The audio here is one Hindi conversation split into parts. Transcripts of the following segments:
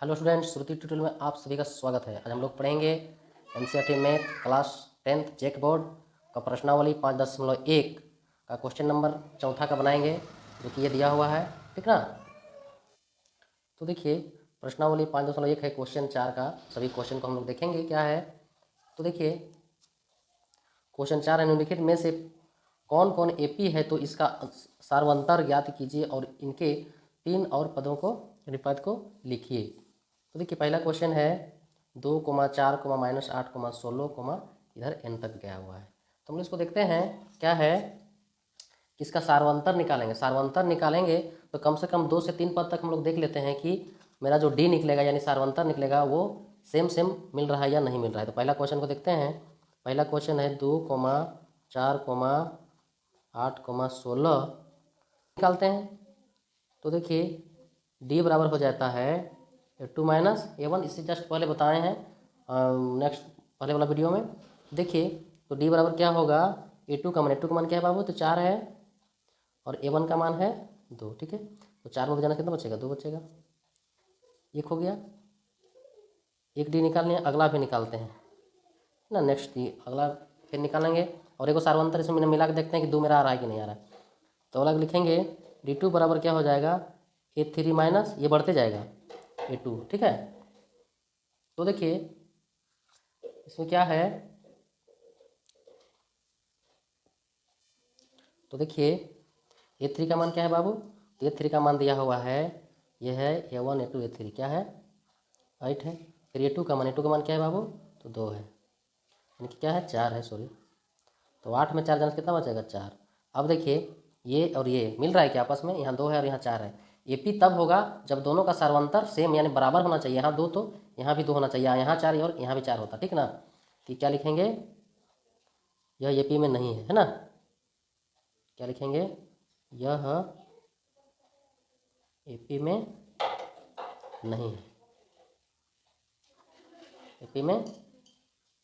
हेलो स्टूडेंट्स, श्रुति ट्यूटोरियल में आप सभी का स्वागत है। आज हम लोग पढ़ेंगे NCERT math class 10th check board का प्रश्नावली 5.1 का क्वेश्चन नंबर 4 का बनाएंगे, जो कि ये दिया हुआ है। ठीक ना। तो देखिए, प्रश्नावली 5.1 है, क्वेश्चन 4 का। सभी क्वेश्चन को हम लोग देखेंगे क्या है। तो देखिए, क्वेश्चन 4 है, निम्नलिखित में से कौन कौन एपी है, तो इसका सार्वंतर ज्ञात कीजिए और इनके 3 और पदों को पद को लिखिए। तो देखिए, पहला क्वेश्चन है 2, 4, -8, 16, इधर n तक गया हुआ है। तो हम इसको देखते हैं क्या है। इसका सार्वंतर निकालेंगे। सार्वंतर निकालेंगे तो कम से कम 2 से 3 पद तक हम लोग देख लेते हैं कि मेरा जो डी निकलेगा यानी सार्वंतर निकलेगा वो सेम मिल रहा है या नहीं मिल रहा है। तो पहला क्वेश्चन को देखते हैं। पहला क्वेश्चन है 2, 4, 8, 16 निकालते हैं। तो देखिए, डी बराबर हो जाता है A2 - A1। इससे जस्ट पहले बताए हैं नेक्स्ट पहले वाला वीडियो में। देखिए, तो डी बराबर क्या होगा, A2 का मान क्या है बाबू, तो 4 है, और A1 का मान है 2। ठीक है, तो 4 में जाना कितना बचेगा, 2 बचेगा। एक हो गया, एक डी निकालने, अगला भी निकालते हैं ना। नेक्स्ट डी अगला फिर निकालेंगे, और एक सार्वंतर इसमें मिला के देखते हैं कि 2 मेरा आ रहा है कि नहीं आ रहा है। तो अलग लिखेंगे, D2 बराबर क्या हो जाएगा, A3 - ये बढ़ते जाएगा A2। ठीक है, तो देखिए इसमें क्या है। तो देखिए, A3 का मान क्या है बाबू, तो A3 का मान दिया हुआ है, ये है A1 A2 A3 क्या है, 8 है। फिर A2 का मान क्या है बाबू, तो 2 है, यानी कि क्या है, 4 है, सॉरी। तो 8 में 4 जाने से कितना बचेगा, 4। अब देखिए, ये और ये मिल रहा है कि आपस में, यहाँ 2 है और यहाँ 4 है। एपी तब होगा जब दोनों का सार्वंतर सेम यानी बराबर होना चाहिए। यहाँ 2 तो यहाँ भी 2 होना चाहिए, यहाँ 4 और यहाँ भी 4 होता। ठीक ना। कि क्या लिखेंगे, यह एपी में नहीं है ना। क्या लिखेंगे, यह एपी में नहीं है, एपी में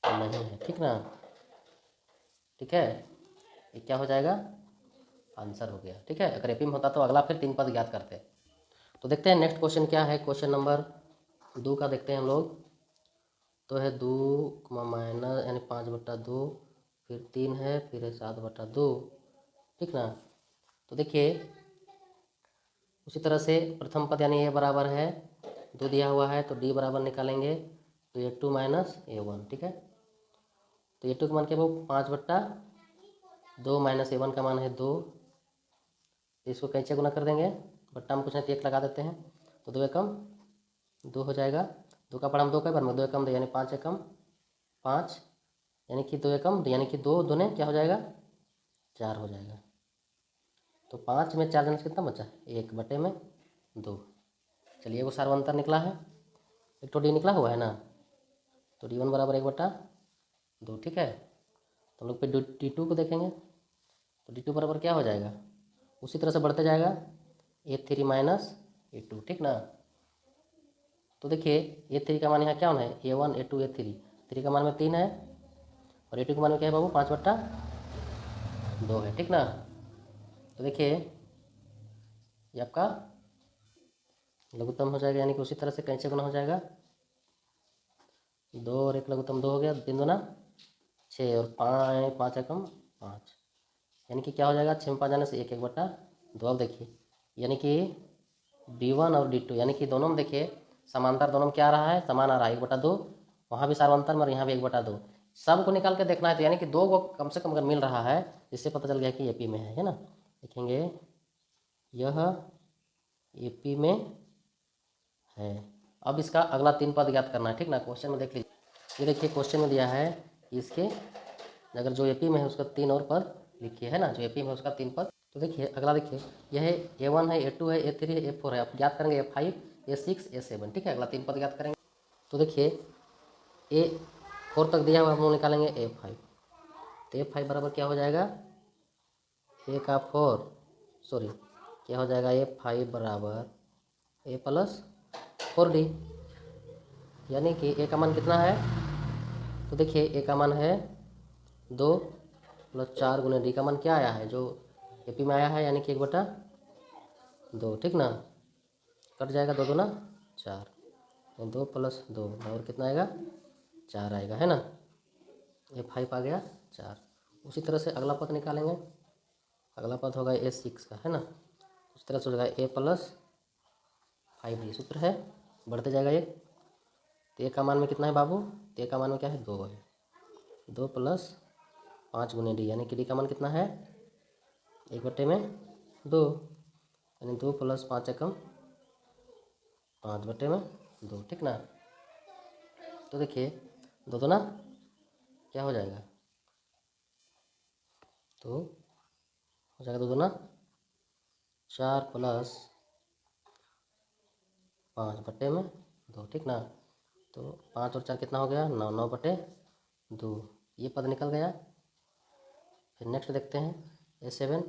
नहीं है। ठीक ना। ठीक है, ये क्या हो जाएगा, आंसर हो गया। ठीक है, अगर एपी में होता तो अगला फिर 3 पद ज्ञात करते। तो देखते हैं नेक्स्ट क्वेश्चन क्या है। क्वेश्चन नंबर 2 का देखते हैं हम लोग। तो है 2, माइनस यानी 5/2, फिर 3 है, फिर है 7/2। ठीक ना। तो देखिए, उसी तरह से प्रथम पद यानी ये बराबर है 2 दिया हुआ है, तो डी बराबर निकालेंगे, तो A2 - A1। ठीक है, तो A2 का मान क्या है वो, 5/2 -A1 का मान है 2। इसको कैसे गुना कर देंगे, बट्टा में कुछ नहीं तो 1 लगा देते हैं, तो 2 एकम 2 हो जाएगा। 2 का पढ़ा हम 2 कई बार में, 2 एकम 2 यानी 5 एकम 5, यानी कि 2 एकम 2 यानी कि 2 दूने क्या हो जाएगा, 4 हो जाएगा। तो 5 में 4 जाने से कितना बचा, 1/2। चलिए, वो सार्वंतर निकला है, एक तो डी निकला हुआ है ना, तो D1 बराबर 1/2। ठीक है, तो हम लोग फिर D2 को देखेंगे। तो D2 बराबर क्या हो जाएगा, उसी तरह से बढ़ते जाएगा, A3 - A2। ठीक ना। तो देखिए, A3 का मान यहाँ क्या होना है, A1 A2 A3। 3 का मान में 3 है, और A2 का मान में क्या है बाबू, 5/2 है। ठीक ना। तो देखिए, ये आपका लघुत्तम हो जाएगा, यानी कि उसी तरह से कैसे गुना हो जाएगा, 2 और 1 लघुत्तम 2 हो गया, 3 दूना 6 और 5 एकम 5, यानी कि क्या हो जाएगा, 6 में 5 जाने से 1/2। अब देखिए, यानी कि D1 और D2 यानी कि दोनों में देखिए समांतर, दोनों में क्या आ रहा है, समान आ रहा है 1/2। वहाँ भी सार्वंतर में और यहाँ भी 1/2। सब को निकाल के देखना है, तो यानी कि 2 को कम से कम अगर मिल रहा है, इससे पता चल गया कि एपी में है ना। देखेंगे, यह एपी में है। अब इसका अगला 3 पद ज्ञात करना है। ठीक ना, क्वेश्चन में देख लीजिए। ये देखिए, क्वेश्चन में दिया है इसके अगर जो एपी में है उसका 3 और पद लिखिए, है ना, जो एपी में है उसका 3 पद। तो देखिए, अगला देखिए, यह है A1 है, A2 है, A3 है, A4 है। अब ज्ञात करेंगे A5 A6 A7। ठीक है, अगला 3 पद ज्ञात करेंगे। तो देखिए, A4 तक दिया हुआ, हम लोग निकालेंगे A5। तो A5 बराबर क्या हो जाएगा, A का 4, सॉरी, क्या हो जाएगा, A5 बराबर A + 4D, यानी कि A का मान कितना है, तो देखिए A का मान है 2 + 4 गुने D का मान क्या आया है, जो एपी में आया है, यानी कि 1/2। ठीक ना, कट जाएगा, 2 दूना 4। 2 + 2 और कितना आएगा 4 आएगा, है ना। ये 5 आ गया 4। उसी तरह से अगला पद निकालेंगे। अगला पद होगा A6 का, है ना। उस तरह से हो जाएगा A + 5, ये सूत्र है, बढ़ते जाएगा ये। तो ए का मान में कितना है बाबू, तो ए का मान में क्या है 2 है। 2 + 5 × D, यानी कि D का मान कितना है 1/2, यानी 2 + 5 = 5/2, ठीक ना। तो देखिए 2 2 ना क्या हो जाएगा, तो हो जाएगा 2 2 4 + 5/2, ठीक ना। तो 5 और 4 कितना हो गया 9, 9/2, ये पद निकल गया। फिर नेक्स्ट देखते हैं A7।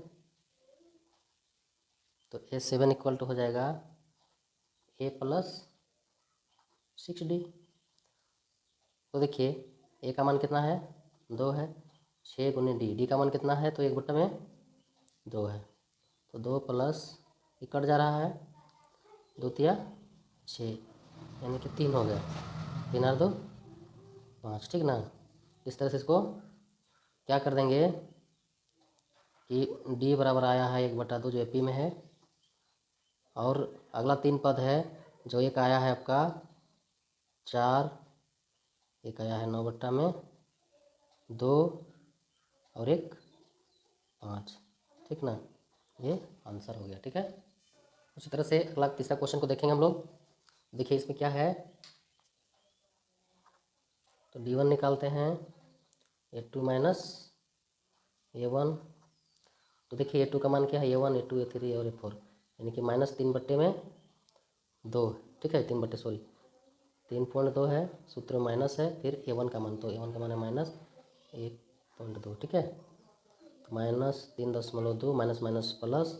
तो A7 = हो जाएगा A + 6D। तो देखिए ए का मान कितना है 2 है, 6 × D, D का मान कितना है तो 1/2 है। तो 2 + ये कट जा रहा है, 2 तिया 6, यानी कि 3 हो गया, 3 और 2 5, ठीक ना। इस तरह से इसको क्या कर देंगे कि D बराबर आया है 1/2 जो AP में है, और अगला 3 पद है जो एक आया है आपका 4, एक आया है 9/2 और एक 5, ठीक ना। ये आंसर हो गया, ठीक है। उसी तरह से अगला तीसरा क्वेश्चन को देखेंगे हम लोग। देखिए इसमें क्या है, तो D1 निकालते हैं A2 - A1। तो देखिए A2 का मान क्या है A1, A2, A3 और A4, यानी कि -3/2, ठीक है 3.2 है, सूत्र माइनस है, फिर A1 का मान, तो A1 का मान है -1.2, ठीक है। तो -3.2 माइनस माइनस प्लस,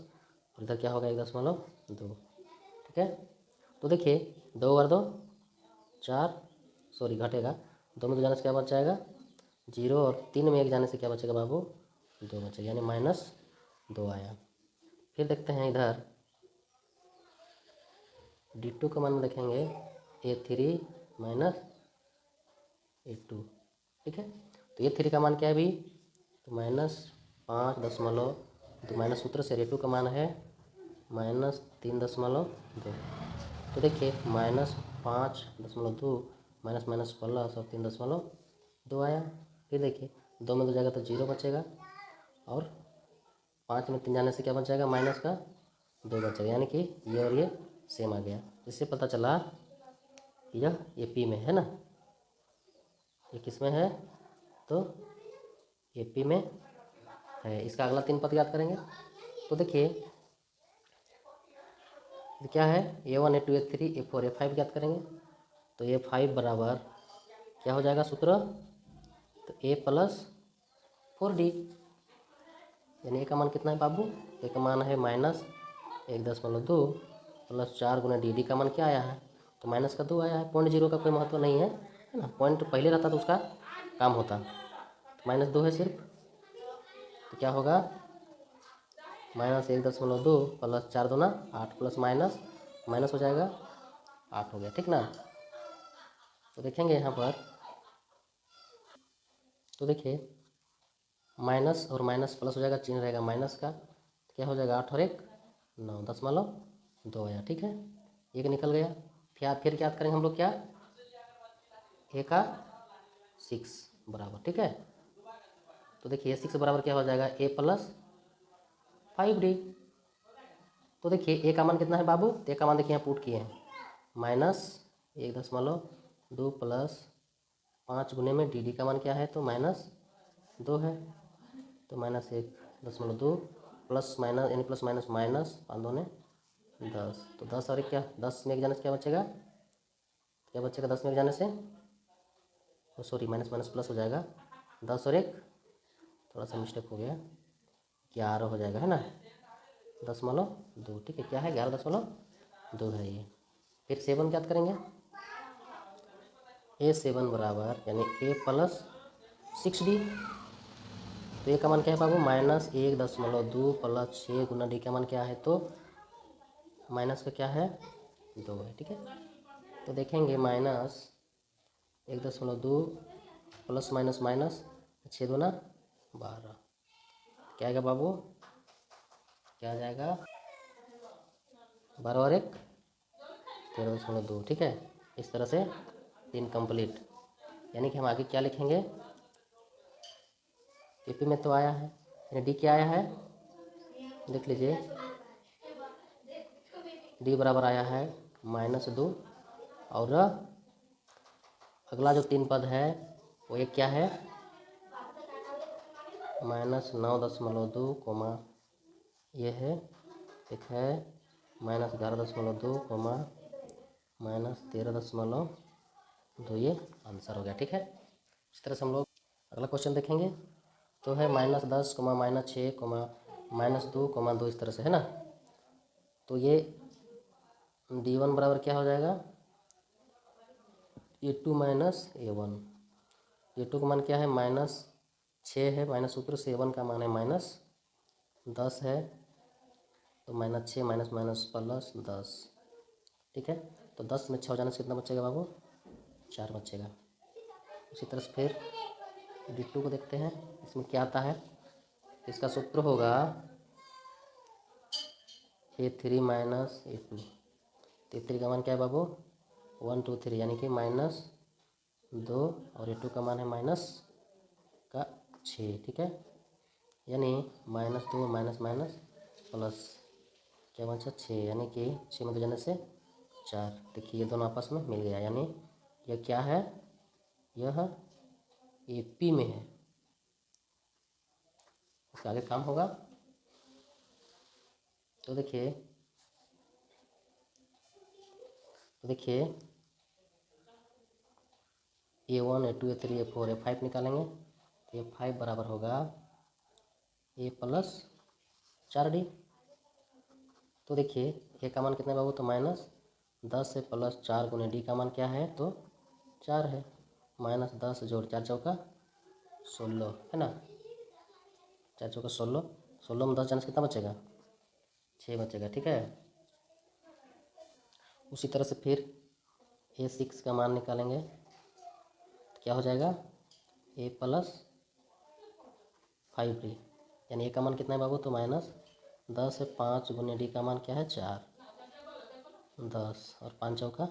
और इधर क्या होगा 1.2, ठीक है। तो देखिए 2 और 2 4, सॉरी घटेगा, 2 में 2 जाने से क्या बच जाएगा 0, और 3 में 1 जाने से क्या बचेगा बाबू 2 बचेगा, यानी -2 आया। फिर देखते हैं इधर D2 का मान देखेंगे A3 - A2, ठीक है। तो A3 का मान क्या है अभी, तो -5.2, माइनस सूत्र से A2 का मान है -3.2। तो देखिए -5.2 माइनस माइनस प्लस और 3.2 आया। फिर देखिए 2 में 2 जाएगा तो 0 बचेगा, और 5 में 3 जाने से क्या बच जाएगा -2 बचेगा, यानी कि ये और ये सेम आ गया। इससे पता चला कि यह AP में है ना, ये किस में है तो AP में है। इसका अगला 3 पद याद करेंगे। तो देखिए क्या है A1, A2, A3, A4, A5 याद करेंगे। तो A5 बराबर क्या हो जाएगा सूत्र, तो A + 4D, यानी ए का मान कितना है बाबू, ए का मान है -1.2 + 4 × D का मान क्या आया है, तो माइनस का 2 आया है। 0.0 का कोई महत्व नहीं है, है ना। पॉइंट पहले रहता तो उसका काम होता, तो -2 है सिर्फ। तो क्या होगा -1.2 + 4 2 8 प्लस माइनस माइनस हो जाएगा 8 हो गया, ठीक ना। तो देखेंगे यहाँ पर, तो देखिए माइनस और माइनस प्लस हो जाएगा, चिन्ह रहेगा माइनस का, तो क्या हो जाएगा 8 और 1 9, 10.2 आया, ठीक है। एक निकल गया। फिर क्या करेंगे हम लोग, क्या A का 6 बराबर, ठीक है। तो देखिए 6 बराबर क्या हो जाएगा A + 5D। तो देखिए A का मान कितना है बाबू, तो A का मान देखिए यहाँ पुट किए हैं -1.2 + 5 गुने में DD का मान क्या है तो -2 है, तो -1.2 प्लस माइनस यानी प्लस माइनस माइनस 5 2 10, तो 10 और 1 क्या 10 में 1 जाने से क्या बचेगा, 10 में 1 जाने से, सॉरी माइनस माइनस प्लस हो जाएगा, 10 और 1 थोड़ा सा मिस्टेक हो गया, 11 हो जाएगा, है ना 10.2, ठीक है। क्या है 11.2 है ये। फिर 7 क्या करेंगे, A7 बराबर यानी A + 6D। तो ए का मान क्या है बाबू -1.2 + 6 × D का मान क्या है तो माइनस का क्या है 2 है, ठीक है। तो देखेंगे माइनस 1.2 प्लस माइनस माइनस 6×2 = 12। क्या आएगा बाबू? क्या आ जाएगा? 12 और 1 13.2। ठीक है, इस तरह से 3 कंप्लीट। यानी कि हम आगे क्या लिखेंगे? यूपी में तो आया है, यानी डी क्या आया है? देख लीजिए, डी बराबर आया है -2। और अगला जो 3 पद है वो एक क्या है? -9.2 कोमा ये है, एक है -11.2 कोमा -13.2। ये आंसर हो गया। ठीक है, इस तरह से हम लोग अगला क्वेश्चन देखेंगे। तो है -10 कोमा -6 कोमा -2 कोमा 2, इस तरह से है ना। तो ये D1 बराबर क्या हो जाएगा? A2 minus A1। A2 का मान क्या है? -6 है, माइनस सूत्र से A1 का मान है -10 है, तो -6 माइनस माइनस प्लस 10। ठीक है, तो 10 में 6 जाने से कितना बचेगा बाबू? 4 बचेगा। उसी तरह से फिर D2 को देखते हैं, इसमें क्या आता है। इसका सूत्र होगा A3 माइनस A2। A3 का मान क्या है बाबू? 1 2 3, यानी कि -2, और A2 का मान है -6। ठीक है, यानी -2 माइनस माइनस प्लस क्या बचा? 6, यानी कि 6 में 2 जाने से 4। देखिए ये दोनों आपस में मिल गया, यानी यह क्या है? यह AP में है। इसका आगे काम होगा। तो देखिए A1 A2 A3 A4 A5 निकालेंगे, तो A5 बराबर होगा A प्लस 4D। तो देखिए A का मान कितना है बाबू? तो -10 से प्लस 4 गुने D का मान क्या है? तो 4 है। -10 जोड़ 4 चौका 16 है ना। 4 चौका 16, 16 में 10 जाने से कितना बचेगा? 6 बचेगा। ठीक है, उसी तरह से फिर A6 का मान निकालेंगे, तो क्या हो जाएगा? A प्लस 5D, यानी A का मान कितना है बाबू? तो -10 से 5 गुने D का मान क्या है? 4, 10 और 5 चौका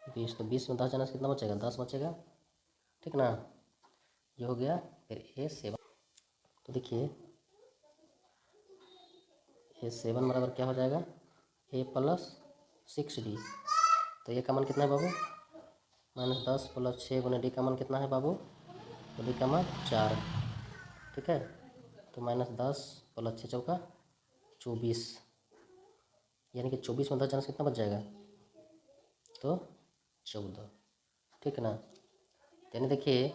20, तो 20 में 10 जाने से कितना बचेगा? 10 बचेगा। ठीक ना, ये हो गया। फिर A7, तो देखिए A7 बराबर क्या हो जाएगा? A plus 6D। तो ये का मान कितना है बाबू? -10 प्लस 6 गुने D का मान कितना है बाबू? तो D का मान 4। ठीक है, तो -10 प्लस 6 चौका 24, यानी कि 24 में 10 जाने से कितना बच जाएगा? तो 14। ठीक है ना, यानी देखिए,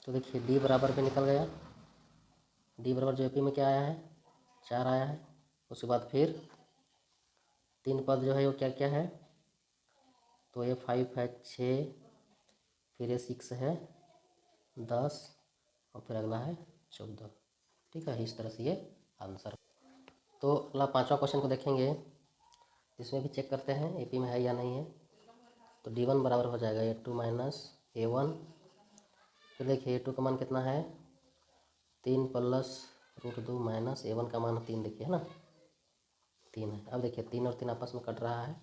तो देखिए D बराबर भी निकल गया। D बराबर जो AP में क्या आया है? 4 आया है। उसके बाद फिर 3 पद जो है वो क्या क्या है? तो A5 है 6, फिर A6 है 10, और फिर अगला है 14। ठीक है, इस तरह से ये आंसर। तो अगला 5वां क्वेश्चन को देखेंगे, इसमें भी चेक करते हैं AP में है या नहीं है। तो D1 बराबर हो जाएगा A2 माइनस A1। फिर देखिए A2 का मान कितना है? 3 प्लस √2 माइनस A1 का मान 3, देखिए है ना, 3 है। अब देखिए 3 और 3 आपस में कट रहा है,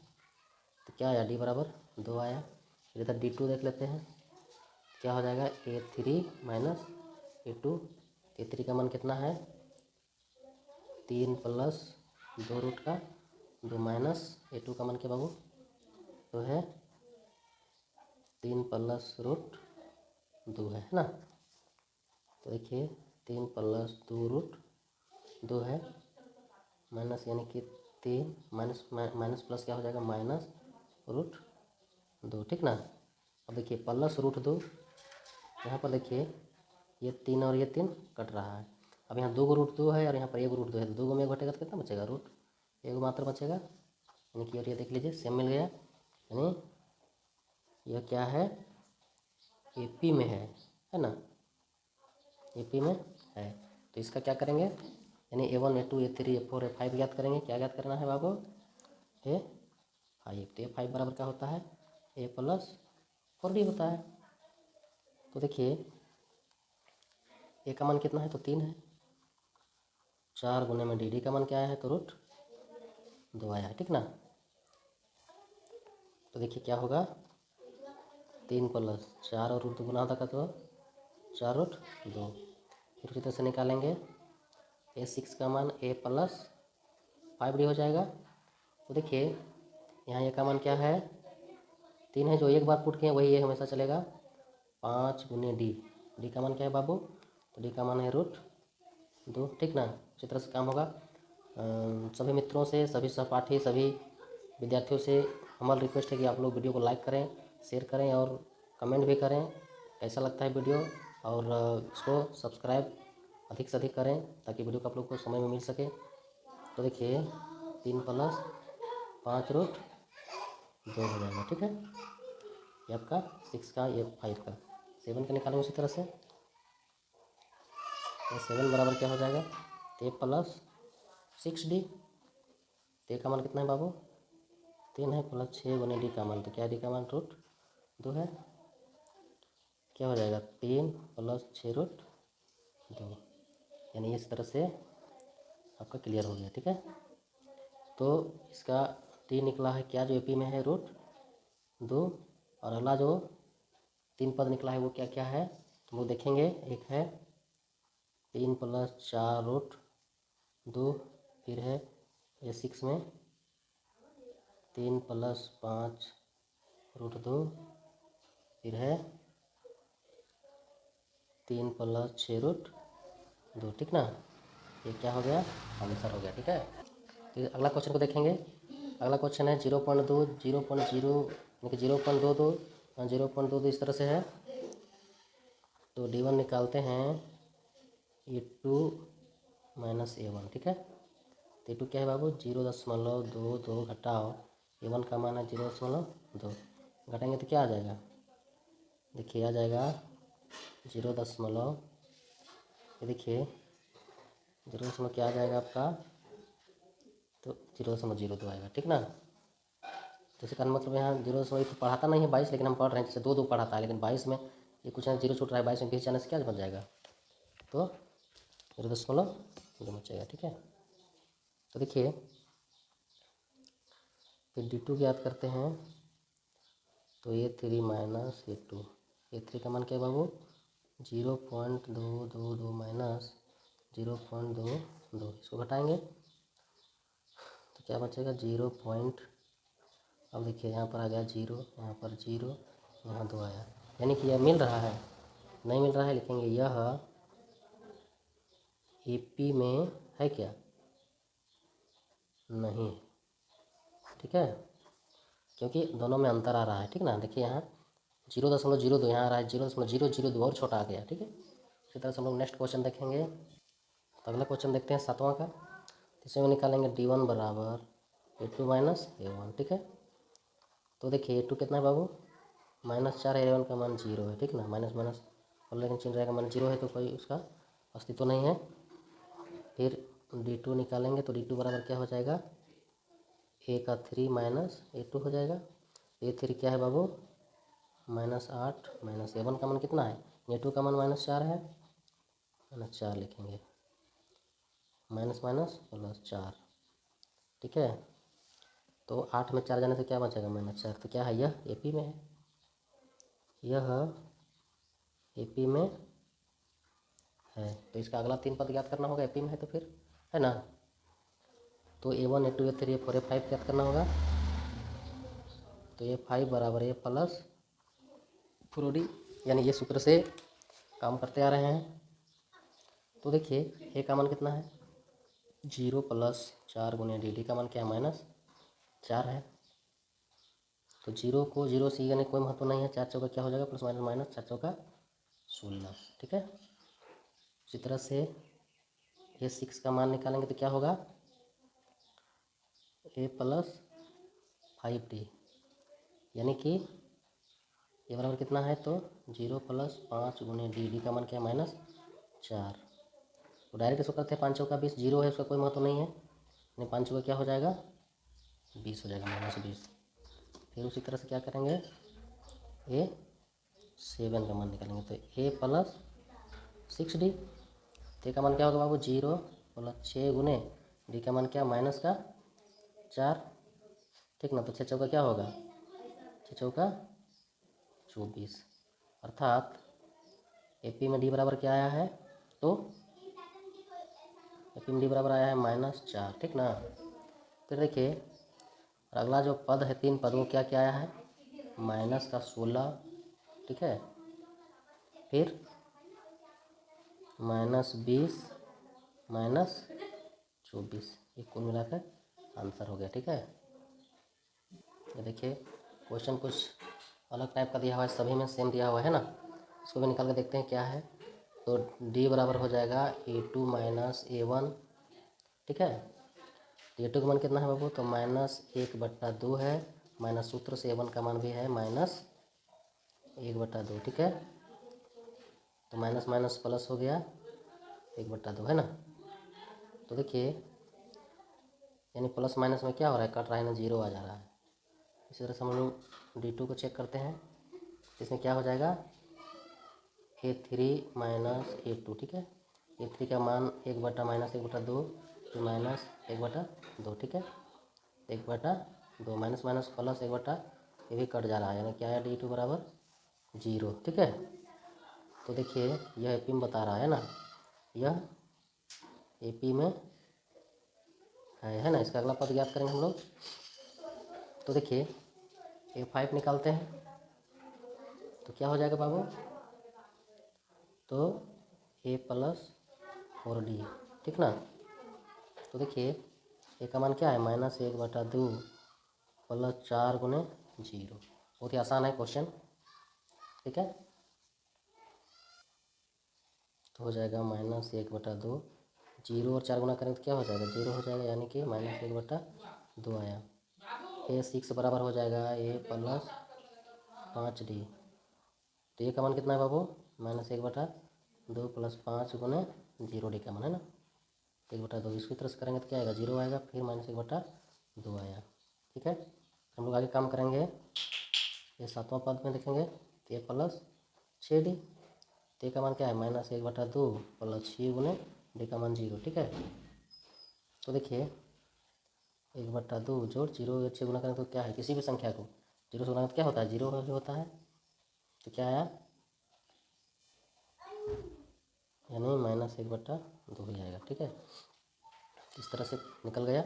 तो क्या आया? D बराबर 2 आया। फिर इधर D2 देख लेते हैं, क्या हो जाएगा? A3 minus A2। A3 का मान कितना है? 3 प्लस 2√2 माइनस A2 का मान क्या बाबू? तो है 3 प्लस √2 है ना। तो देखिए 3 प्लस 2√2 है, माइनस यानी कि 3 माइनस माइनस प्लस क्या हो जाएगा? -√2। ठीक ना। अब देखिए प्लस √2, यहाँ पर देखिए ये 3 और ये 3 कट रहा है। अब यहाँ 2 √2 है और यहाँ पर 1 √2 है, तो 2 में 1 घटेगा तो कितना बचेगा? √1 मात्र बचेगा, यानी कि और ये देख लीजिए सेम मिल गया। यानी यह क्या है? AP में है ना, AP में है। तो इसका क्या करेंगे? यानी A1 A2 A3 A4 A5 ज्ञात करेंगे। क्या ज्ञात करना है बाबू? 5। तो ये 5 बराबर क्या होता है, a प्लस 4d होता है। तो देखिए a का मान कितना है, तो 3 है। 4 गुने में dd का मान क्या आया है, तो √2 आया है, ठीक ना। तो देखिए क्या होगा, 3 प्लस 4 और √2 गुना होता का तो 4√2। फिर उसी तरह से निकालेंगे a6 का मान a प्लस 5d हो जाएगा। तो देखिए यहाँ a का मान क्या है, 3 है, जो एक बार पुट किए वही a हमेशा चलेगा। 5 गुने d का मान क्या है बाबू, तो d का मान है √2, ठीक ना। उसी तरह से काम होगा। सभी मित्रों से, सभी सहपाठी, सभी विद्यार्थियों से हमारी रिक्वेस्ट है कि आप लोग वीडियो को लाइक करें, शेयर करें और कमेंट भी करें कैसा लगता है वीडियो, और इसको सब्सक्राइब अधिक से अधिक करें ताकि वीडियो को आप लोग को समय में मिल सके। तो देखिए 3 प्लस 5√2 हो जाएगा, ठीक है। ये आपका 6 का, ये 5 का। 7 का निकालेंगे उसी तरह से। ये 7 बराबर क्या हो जाएगा, तो a प्लस 6d। तो a का मान कितना है बाबू, 3 है, प्लस 6 गुने d का मान, तो क्या है d का मान √2 है। क्या हो जाएगा, 3 प्लस 6√2, यानी इस तरह से आपका क्लियर हो गया, ठीक है। तो इसका d निकला है क्या, जो AP में है √2, और अगला जो 3 पद निकला है वो क्या क्या है, तो वो देखेंगे। एक है 3 प्लस 4√2, फिर है a6 में 3 प्लस 5√2, फिर है 3 प्लस 6√2, ठीक ना। ये क्या हो गया, आंसर हो गया, ठीक है। तो अगला क्वेश्चन को देखेंगे। अगला क्वेश्चन है 0.2, 0.0 यानी कि 0.22, 0.22 इस तरह से है। तो d1 निकालते हैं a2 माइनस a1, ठीक है। तो a2 क्या है बाबू, 0.22 घटाओ a1 का मान है 0.2, घटाएंगे तो क्या आ जाएगा, देखिए आ जाएगा 0. ये देखिए 0. क्या आ जाएगा आपका, तो 0.02 आएगा, ठीक ना। तो इसका मतलब यहाँ 0 तो पढ़ाता नहीं है 22, लेकिन हम पढ़ रहे हैं जैसे 2 पढ़ाता है, लेकिन 22 में ये कुछ ना 0 छूट रहा है, 22 में 20 जाने से क्या बन जाएगा, तो 0.2 बचेगा, ठीक है। तो देखिए फिर d2 याद करते हैं। तो a3 माइनस a3 का मान क्या है बाबू, 0.222 माइनस 0.22, इसको घटाएंगे तो क्या बचेगा 0. अब देखिए यहाँ पर आ गया 0, यहाँ पर 0, यहाँ 2 आया, यानी कि यह मिल रहा है, नहीं मिल रहा है लिखेंगे यह AP में है क्या, नहीं, ठीक है, क्योंकि दोनों में अंतर आ रहा है, ठीक ना। देखिए यहाँ 0.02 यहाँ आ रहा है, 0.002 और छोटा आ गया, ठीक है। इसी तरह से हम लोग नेक्स्ट क्वेश्चन देखेंगे। तो अगला क्वेश्चन देखते हैं 7वां का। इसमें निकालेंगे d1 बराबर a2 माइनस a1, ठीक है। तो देखिए a2 कितना है बाबू, -4 है, a1 का मान 0 है, ठीक ना। माइनस माइनस और लेकिन चिन्ह रहेगा, मान 0 है तो कोई उसका अस्तित्व तो नहीं है। फिर d2 निकालेंगे तो d2 बराबर क्या हो जाएगा, a का 3 माइनस a2 हो जाएगा। a3 क्या है बाबू, -8 माइनस a1 का मान कितना है, a2 का मान -4 है, -4 लिखेंगे, माइनस माइनस प्लस 4, ठीक है। तो 8 में 4 जाने से क्या बचेगा, -4, तो क्या है यह AP में है, यह AP में है। तो इसका अगला 3 पद याद करना होगा, AP में है तो फिर है ना। तो a1 a2 a3 a4 a5 याद करना होगा। तो a5 बराबर a प्लस 4d, यानी ये सूत्र से काम करते आ रहे हैं। तो देखिए a का मान कितना है, 0 प्लस 4 गुने d का मान क्या है, -4 है। तो 0 को 0 से यानी कोई महत्व नहीं है, 4 चौका क्या हो जाएगा, प्लस माइनस माइनस 4 चौका 16, ठीक है। इसी तरह से a6 का मान निकालेंगे तो क्या होगा, a प्लस 5d, यानी कि ये बराबर कितना है, तो 0 प्लस 5 गुने d का मान क्या है, -4। तो डायरेक्ट इसको करते हैं 5 चौका 20, 0 है उसका कोई महत्व नहीं है, यानी 5 चौका क्या हो जाएगा 20 हो जाएगा, -20। फिर उसी तरह से क्या करेंगे, ए 7 का मान निकालेंगे तो ए प्लस 6d। तो का मान क्या होगा बाबू, 0 प्लस 6 गुने डी का मान क्या, माइनस का 4, ठीक ना। तो 6 चौका क्या होगा, 6 चौका 24, अर्थात एपी में डी बराबर क्या आया है, तो एपी में डी बराबर आया है -4, ठीक ना। फिर देखिए और अगला जो पद है 3 पद वो क्या क्या आया है, माइनस का 16, ठीक है। फिर -20 -24, ये कुल मिलाकर आंसर हो गया, ठीक है। ये देखिए क्वेश्चन कुछ अलग टाइप का दिया हुआ है, सभी में सेम दिया हुआ है ना। इसको भी निकाल के देखते हैं क्या है। तो d बराबर हो जाएगा a2 - a1, ठीक है। तो a2 का मान कितना है बाबू, तो -1/2 है, माइनस सूत्र से a1 का मान भी है -1/2, ठीक है। तो माइनस माइनस प्लस हो गया 1/2, है ना। तो देखिए यानी प्लस माइनस में क्या हो रहा है, कट रहा है ना, 0 आ जा रहा है। इसी तरह से हम लोग d2 को चेक करते हैं, इसमें क्या हो जाएगा, a3 - a2, ठीक है। a3 का मान 1/-1/2 तो -1/2, ठीक है। 1/2 माइनस माइनस प्लस 1/, ये भी कट जा रहा है, यानी क्या है, d2 बराबर 0, ठीक है। तो देखिए यह एपी में बता रहा है ना, यह एपी में है ना। इसका अगला पद ज्ञात करेंगे हम लोग। तो देखिए a5 निकालते हैं तो क्या हो जाएगा बाबू, तो a + 4d, ठीक ना। तो देखिए ए का मान क्या है, -1/2 प्लस 4 गुने 0। बहुत ही आसान है क्वेश्चन, ठीक है। तो हो जाएगा -1/2, 0 और 4 गुना करें तो क्या हो जाएगा, 0 हो जाएगा, यानी कि -1/2 आया। a6 बराबर हो जाएगा a + 5d। तो ये का मान कितना है बाबू, -1/2 प्लस 5 गुने 0d का मान है ना, 1/2। इसकी तरह से करेंगे तो क्या आएगा, 0 आएगा, फिर -1/2 आया, ठीक है। हम लोग आगे काम करेंगे, ये 7वां पद में देखेंगे a + 6d। तो का मान क्या है, -1/2 प्लस 6 गुने डी का मान 0, ठीक है। तो देखिए 1/2 जोड़ 0 या 6 गुना करें तो क्या है, किसी भी संख्या को 0 से गुना तो क्या होता है, 0 होता है। तो क्या आया, यानी -1/2 ही आएगा, ठीक है। इस तरह से निकल गया।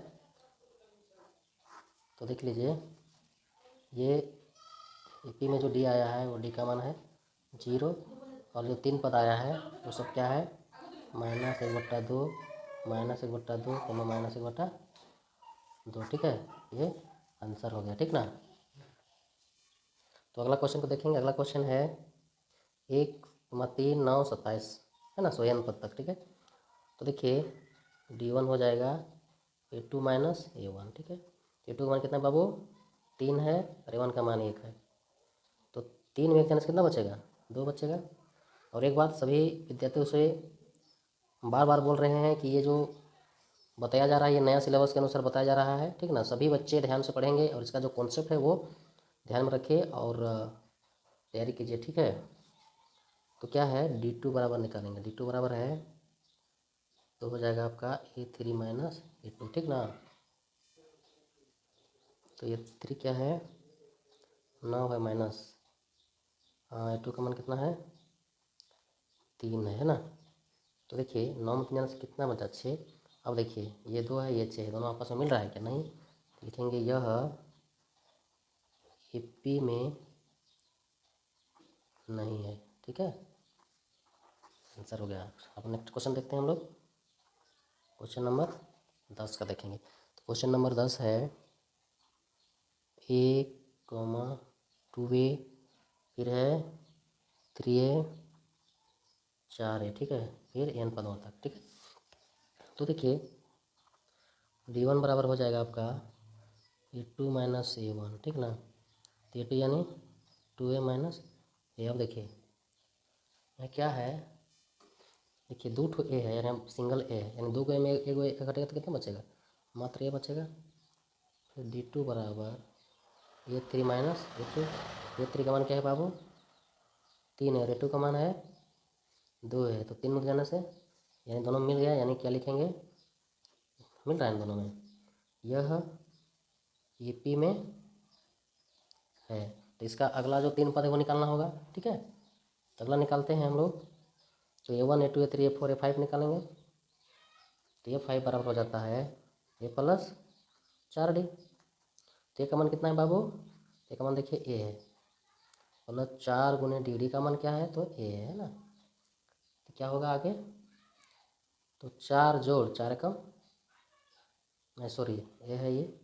तो देख लीजिए ये एपी में जो डी आया है वो डी का मान है 0, और जो 3 पद आया है वो सब क्या है, -1/2 -1/2 -1/2, ठीक है। ये आंसर हो गया, ठीक ना। तो अगला क्वेश्चन को देखेंगे। अगला क्वेश्चन है 1, 3, 9, 27, है ना, 100 पद तक, ठीक है। तो देखिए d1 हो जाएगा a2 - a1, ठीक है। a2 का मान कितना बाबू, 3 है, और a1 का मान 1 है। तो 3 में 1 जाने से कितना बचेगा, 2 बचेगा। और एक बात सभी विद्यार्थियों से बार बार बोल रहे हैं कि ये जो बताया जा रहा है ये नया सिलेबस के अनुसार बताया जा रहा है, ठीक ना। सभी बच्चे ध्यान से पढ़ेंगे और इसका जो कॉन्सेप्ट है वो ध्यान में रखिए और तैयारी कीजिए, ठीक है। तो क्या है, d2 बराबर निकालेंगे, d2 बराबर है तो हो जाएगा आपका a3 - a2, ठीक ना। तो ये 3 क्या है, 9 है, माइनस, हाँ a2 का मान कितना है, 3 है ना। तो देखिए 9 में 3 जाने से कितना बचा, 6। अब देखिए ये 2 है, ये 6 है, दोनों आपस में मिल रहा है क्या, नहीं। तो लिखेंगे यह एपी में नहीं है, ठीक है। आंसर हो गया। अब नेक्स्ट क्वेश्चन देखते हैं हम लोग। क्वेश्चन नंबर 10 का देखेंगे। तो क्वेश्चन नंबर 10 है a, 2a, फिर है 3a, 4a, ठीक है, फिर n पदों तक, ठीक है। तो देखिए d1 बराबर हो जाएगा आपका a2 - a1, ठीक ना। तो a2 यानी 2a - a। अब देखिए यह क्या है, देखिए 2 ठो ए है, यानी हम सिंगल ए है, यानी 2 को ए में एक घटेगा तो कितना बचेगा, मात्र ए बचेगा। फिर d2 बराबर A three minus A two. A three का मान क्या है बाबू 3 है और ए टू का मान है 2 है, तो 3 मिल जाने से यानी दोनों मिल गया, यानी क्या लिखेंगे, मिल रहा है इन दोनों में, यह ए पी में है। तो इसका अगला जो 3 पद है वो निकालना होगा, ठीक है। तो अगला निकालते हैं हम लोग, तो A1 A2 A3 A4 A5 निकालेंगे। तो A5 बराबर हो जाता है A प्लस 4D। तो A का मान कितना है बाबू, A का मान देखिए A है, प्लस 4 गुने डी का मान क्या है, तो A है ना। तो क्या होगा आगे, तो 4 जोड़ 4 कम, नहीं सॉरी A है ये,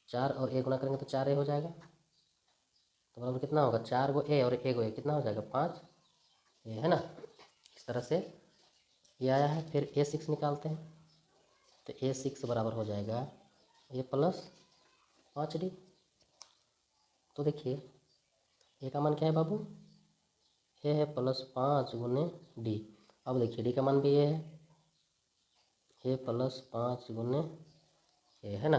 4 और A गुना करेंगे तो 4A हो जाएगा। तो बराबर कितना होगा, 4 को A और A को A कितना हो जाएगा 5A है ना। इस तरह से ये आया है। फिर A6 निकालते हैं, तो A6 बराबर हो जाएगा A प्लस 5D। तो देखिए A का मान क्या है बाबू, A है प्लस 5 गुने D। अब देखिए D का मान भी A है, A प्लस 5 गुने A है ना,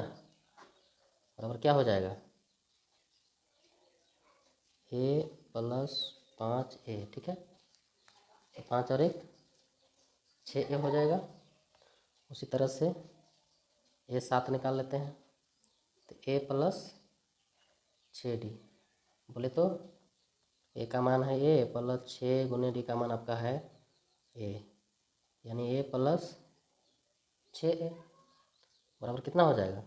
बराबर क्या हो जाएगा A प्लस 5A, ठीक है। तो 5 और 1 6A हो जाएगा। उसी तरह से A7 निकाल लेते हैं, तो A प्लस 6D, बोले तो A का मान है A प्लस 6 गुने D का मान आपका है A, यानी A प्लस 6A बराबर कितना हो जाएगा,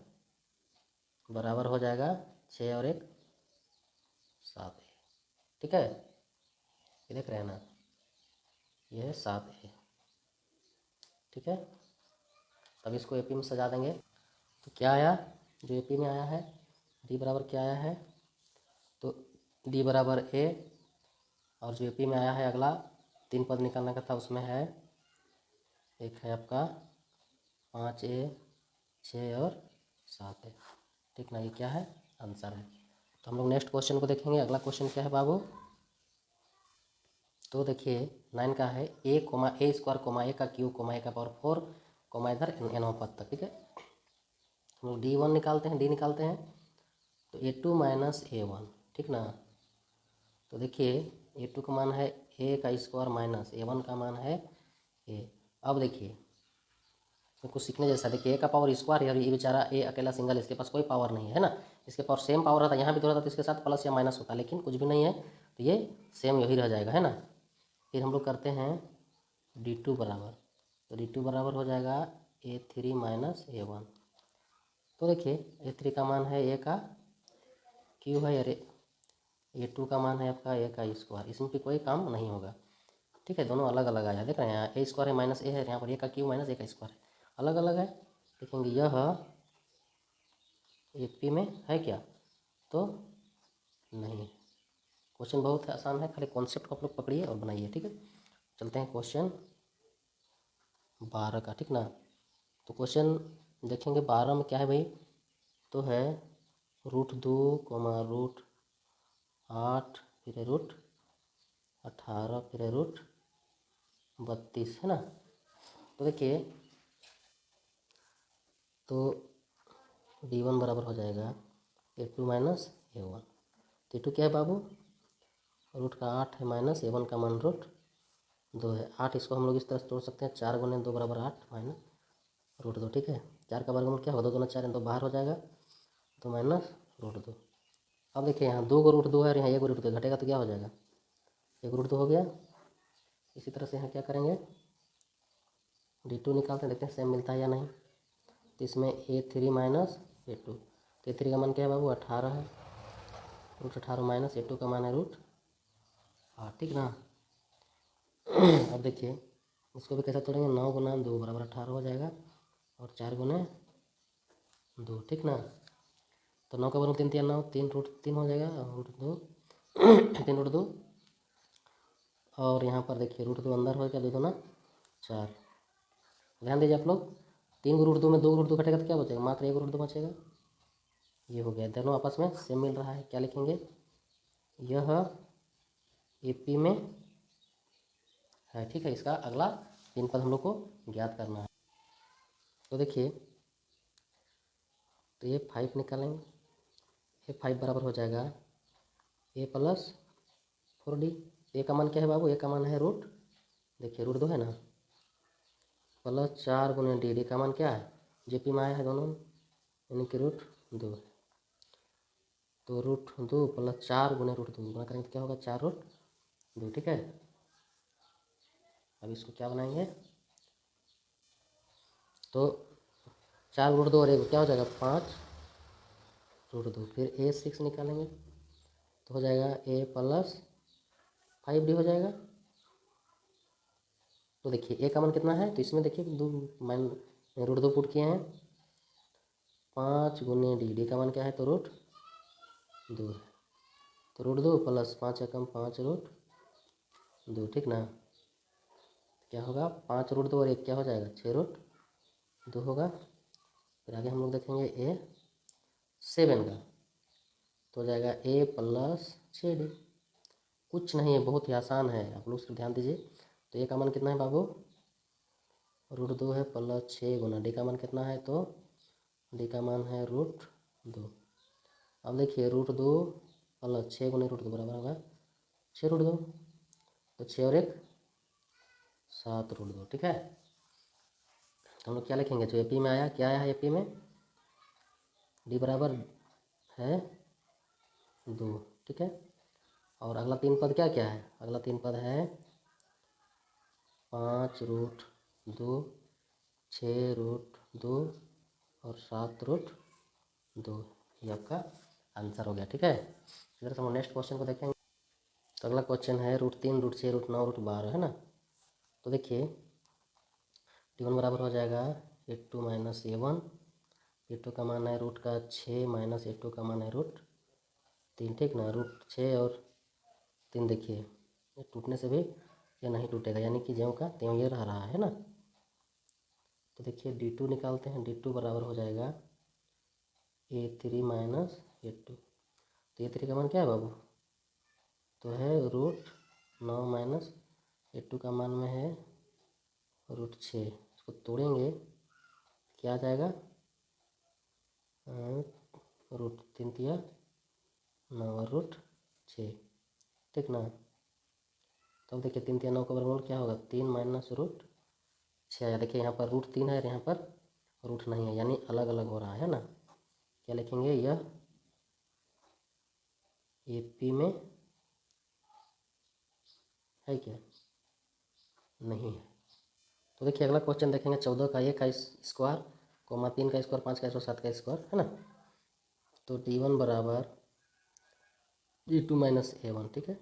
बराबर हो जाएगा 6 और 1 7A, ठीक है। ये देख रहे हैं ना, ये है 7A, ठीक है। तब इसको AP में सजा देंगे। तो क्या आया, जो AP में आया है D बराबर क्या आया है, तो D बराबर A, और जो AP में आया है अगला 3 पद निकालने का था, उसमें है एक है आपका 5A 6 और 7A, ठीक ना। ये क्या है, आंसर है। तो हम लोग नेक्स्ट क्वेश्चन को देखेंगे। अगला क्वेश्चन क्या है बाबू, तो देखिए 9 का है A comma A square comma A का क्यूब कोमा A का पावर 4 कोमा इधर n पद तक, ठीक है। हम लोग D1 निकालते हैं, D निकालते हैं, तो A2 माइनस A1, ठीक ना। तो देखिए A2 का मान है A का स्क्वायर माइनस A1 का मान है A। अब देखिए कुछ सीखने जैसा, देखिए A का पावर स्क्वायर है और ये बेचारा A अकेला सिंगल, इसके पास कोई पावर नहीं है ना। इसके पावर सेम पावर रहता, यहाँ भी तो रहता तो इसके साथ प्लस या माइनस होता, लेकिन कुछ भी नहीं है, तो ये सेम यही रह जाएगा, है ना। फिर हम लोग करते हैं D2 बराबर, तो D2 बराबर हो जाएगा A3 माइनस A1। तो देखिए A3 का मान है A का क्यूब है, अरे A2 का मान है आपका A का स्क्वायर, इसमें भी कोई काम नहीं होगा, ठीक है। दोनों अलग अलग आया, देख रहे हैं यहाँ A स्क्वायर है माइनस A है, यहाँ पर A का क्यूब माइनस A का स्क्वायर है, अलग अलग है। देखेंगे यह AP में है क्या, तो नहीं है। क्वेश्चन बहुत आसान है, खाली कॉन्सेप्ट को आप लोग पकड़िए और बनाइए, ठीक है। चलते हैं क्वेश्चन 12 का, ठीक ना। तो क्वेश्चन देखेंगे 12 में क्या है भाई, तो है √2 कोमा √8 फिर √18 फिर √32 है ना। तो देखिए तो D1 बराबर हो जाएगा A2 माइनस A1। तो A2 क्या है बाबू, रूट का 8 है माइनस A1 का मान √2 है। 8 इसको हम लोग इस तरह से तोड़ सकते हैं, 4 गुने 2 बराबर 8 माइनस √2, ठीक है। 4 का वर्गमूल क्या होगा, 2 दूना 4 2 बाहर हो जाएगा, तो माइनस √2। अब देखिए यहाँ 2 को √2 है और यहाँ 1 को √2 घटेगा तो क्या हो जाएगा, 1 √2 हो गया। इसी तरह से यहाँ क्या करेंगे, D2 निकालते हैं, देखते हैं सेम मिलता है या नहीं। तो इसमें A3 माइनस A2, तो A3 का मान क्या है बाबू 18 है, √18 माइनस A2 का मान है √8, ठीक ना। अब देखिए इसको भी कैसा तोड़ेंगे, 9 गुना 2 बराबर 18 हो जाएगा, और 4 गुने 2, ठीक ना। तो 9 का वर्ग 3 3 9, 3 हो जाएगा, √2 3 √2, और यहाँ पर देखिए √2 अंदर हो गया, 2 दूना 4। ध्यान दीजिए आप लोग, 3 को √2 में 2 √2 घटेगा तो क्या बचेगा, मात्र 1 √2 बचेगा। ये हो गया, दोनों आपस में सेम मिल रहा है। क्या लिखेंगे, यह AP में है, ठीक है। इसका अगला 3 पद हम लोग को ज्ञात करना है। तो देखिए तो ये 5 निकालेंगे, A5 बराबर हो जाएगा A प्लस 4D। ए का मान क्या है बाबू? ए का मान है रूट, देखिए रूट 2 है ना, प्लस 4 गुने डी। डी का मान क्या है? जेपी में आया है दोनों, यानी कि रूट 2। तो रूट 2 प्लस 4 गुने रूट 2 गुना करेंगे तो क्या होगा? 4 रूट 2। ठीक है, अब इसको क्या बनाएंगे? तो 4 रूट 2 और 1 क्या हो जाएगा? 5 रूट 2। फिर A6 निकालेंगे तो हो जाएगा A प्लस 5D हो जाएगा। तो देखिए ए का मान कितना है? तो इसमें देखिए दो मान रूट 2 पुट किए हैं, 5 गुने डी। डी का मान क्या है? तो रूट 2 है। तो रूट 2 प्लस 5 एकम 5 रूट 2। ठीक ना, क्या होगा? 5 रूट 2 और 1 क्या हो जाएगा? 6 रूट 2 होगा। फिर आगे हम लोग देखेंगे A7 का, तो हो जाएगा A प्लस 6D। कुछ नहीं है, बहुत ही आसान है, आप लोग सिर्फ ध्यान दीजिए। तो ए का मान कितना है बाबू? रूट 2 है प्लस 6 गुना डी का मान कितना है? तो डी का मान है रूट 2। अब देखिए रूट 2 प्लस 6 गुने रूट 2 बराबर होगा 6 रूट 2। तो 6 और 1 7 रूट 2। ठीक है, तो हम लोग क्या लिखेंगे? जो एपी में आया, क्या आया है एपी में? डी बराबर है 2। ठीक है, और अगला 3 पद क्या क्या है? अगला 3 पद है 5 रूट 2, 6 रूट 2 और 7 रूट 2। ये आपका आंसर हो गया। ठीक है, इधर से हम नेक्स्ट क्वेश्चन को देखेंगे। तो अगला क्वेश्चन है रूट 3, रूट 6, रूट 9, रूट 12, है ना। तो देखिए T1 बराबर हो जाएगा A2 माइनस A1। A2 का मान है रूट का 6 माइनस A2 का मान है रूट 3। ठीक ना, रूट 6 और 3 देखिए ये टूटने से भी ये नहीं टूटेगा, यानी कि ज्यों का त्यों ये रह रहा है ना। तो देखिए D2 निकालते हैं। D2 बराबर हो जाएगा A3 माइनस A2। तो A3 का मान क्या है बाबू? तो है रूट 9 माइनस A2 का मान में है रूट 6। इसको तोड़ेंगे क्या आ जाएगा? रूट 3 तिया 9 और रूट 6। ठीक ना, तो अब देखिए 3 तिया 9 का वर्गमूल क्या होगा? 3 माइनस रूट 6 आया। देखिए यहाँ पर रूट 3 है और यहाँ पर रूट नहीं है, यानी अलग अलग हो रहा है ना। क्या लिखेंगे? यह एपी में है क्या? नहीं है। तो देखिए अगला क्वेश्चन देखेंगे 14 का, 1 का स्क्वायर कोमा 3 का स्क्वायर 5 का स्क्वायर 7 का स्क्वायर, है ना। तो D1 बराबर D2 माइनस A1। ठीक है,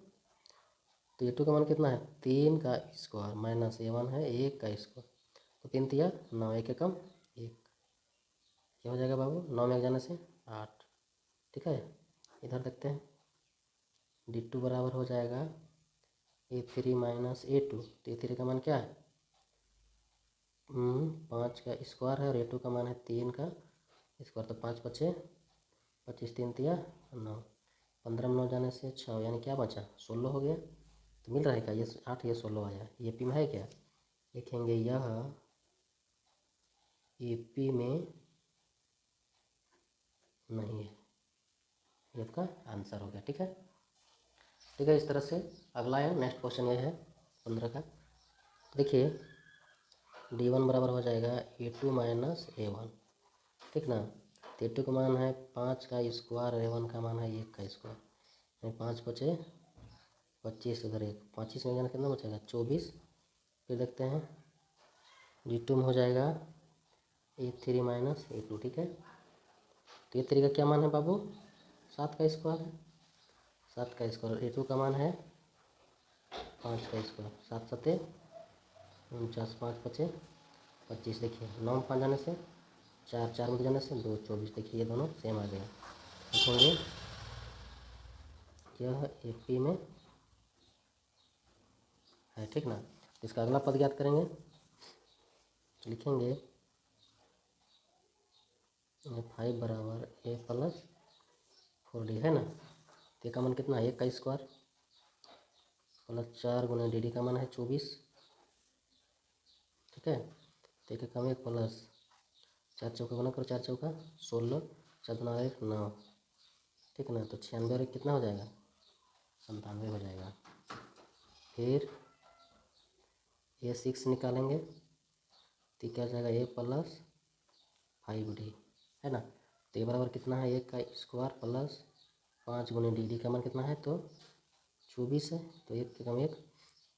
तो A2 का मान कितना है? 3 का स्क्वायर माइनस A1 है 1 का स्क्वायर। तो 3 तिया 9, 1 एकम 1। क्या हो जाएगा बाबू? 9 में 1 जाने से 8। ठीक है, इधर देखते हैं D2 बराबर हो जाएगा A3 माइनस A2। तो A3 का मान क्या है? 5 का स्क्वायर है और A2 का मान है 3 का स्क्वायर। तो 5 बचे 25, 3 तिया 9, 15 में 9 जाने से 6, यानी क्या बचा? 16 हो गया। तो मिल रहा है क्या? ये 8, ये 16 आया। ये पी में है क्या? लिखेंगे यह एपी में नहीं है। ये आपका आंसर हो गया। ठीक है, ठीक है, इस तरह से अगला है नेक्स्ट क्वेश्चन ये है 15 का। देखिए D1 बराबर हो जाएगा A2 माइनस A1। ठीक ना, तो A2 का मान है 5 का स्क्वायर, A1 का मान है 1 का स्क्वायर, यानी 5 बचे 25, उधर 1, 25 में जाना कितना बचेगा? 24। फिर देखते हैं D2 में हो जाएगा A3 माइनस A2। ठीक है, तो A3 का क्या मान है बाबू? 7 का स्क्वायर है, 7 का स्क्वायर। A2 का मान है 5 का स्क्वायर, 7 सत्ते 49, 5 बचे 25। देखिए 9 में 5 जाने से 4, 4 में जाने से 2, 24। देखिए ये दोनों सेम आ गया। लिखेंगे यह एपी में है। ठीक ना, इसका अगला पद ज्ञात करेंगे। लिखेंगे 5 बराबर A प्लस 4D, है ना। तो का मान कितना है? 1 का स्क्वायर प्लस 4 गुना डी का मान है 24। ठीक है, तो 1 कम 1 प्लस 4 चौका गुना करो, 4 चौका 16, 4 दूना 1 9, ठीक है ना। तो 96 और 1 कितना हो जाएगा, 97 हो जाएगा। फिर ये 6 निकालेंगे तो क्या हो जाएगा, a प्लस 5d है ना। तो ये बराबर कितना है, 1 का स्क्वायर प्लस 5 गुने डी का मान कितना है, तो 24 है। तो 1 के कम 1,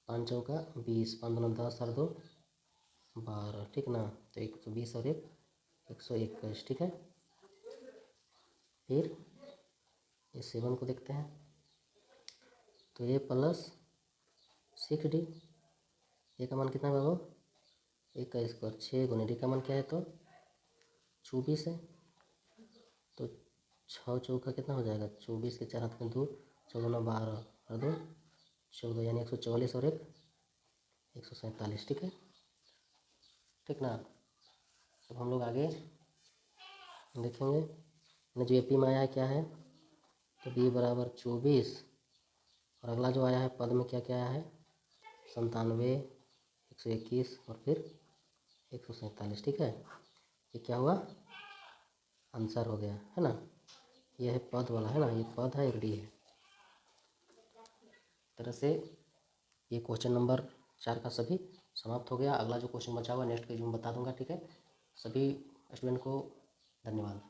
5 चौका 20, 5 दूना 10 और 2 12, ठीक ना। तो 120 और 1 121, ठीक है। फिर ये 7 को देखते हैं, तो a प्लस 6d, ए का मान कितना है बाबू, 1 का स्क्वायर 6 गुने डी का मान क्या है, तो 24 है। तो 6 चौका कितना हो जाएगा, 24 के 4 हाथ में 2, 14 12 और 2 14, यानी 144 और 1 147, ठीक है। ठीक ना। अब हम लोग आगे देखेंगे जो एपी में आया है क्या है, तो बी बराबर 24 और अगला जो आया है पद में क्या क्या आया है, 97 121 और फिर 147, ठीक है। ये क्या हुआ, आंसर हो गया है ना। ये है पद वाला है ना, ये पद है, एक डी है। तरह से ये क्वेश्चन नंबर 4 का सभी समाप्त हो गया। अगला जो क्वेश्चन बचा हुआ नेक्स्ट पेज में बता दूंगा, ठीक है। सभी स्टूडेंट को धन्यवाद।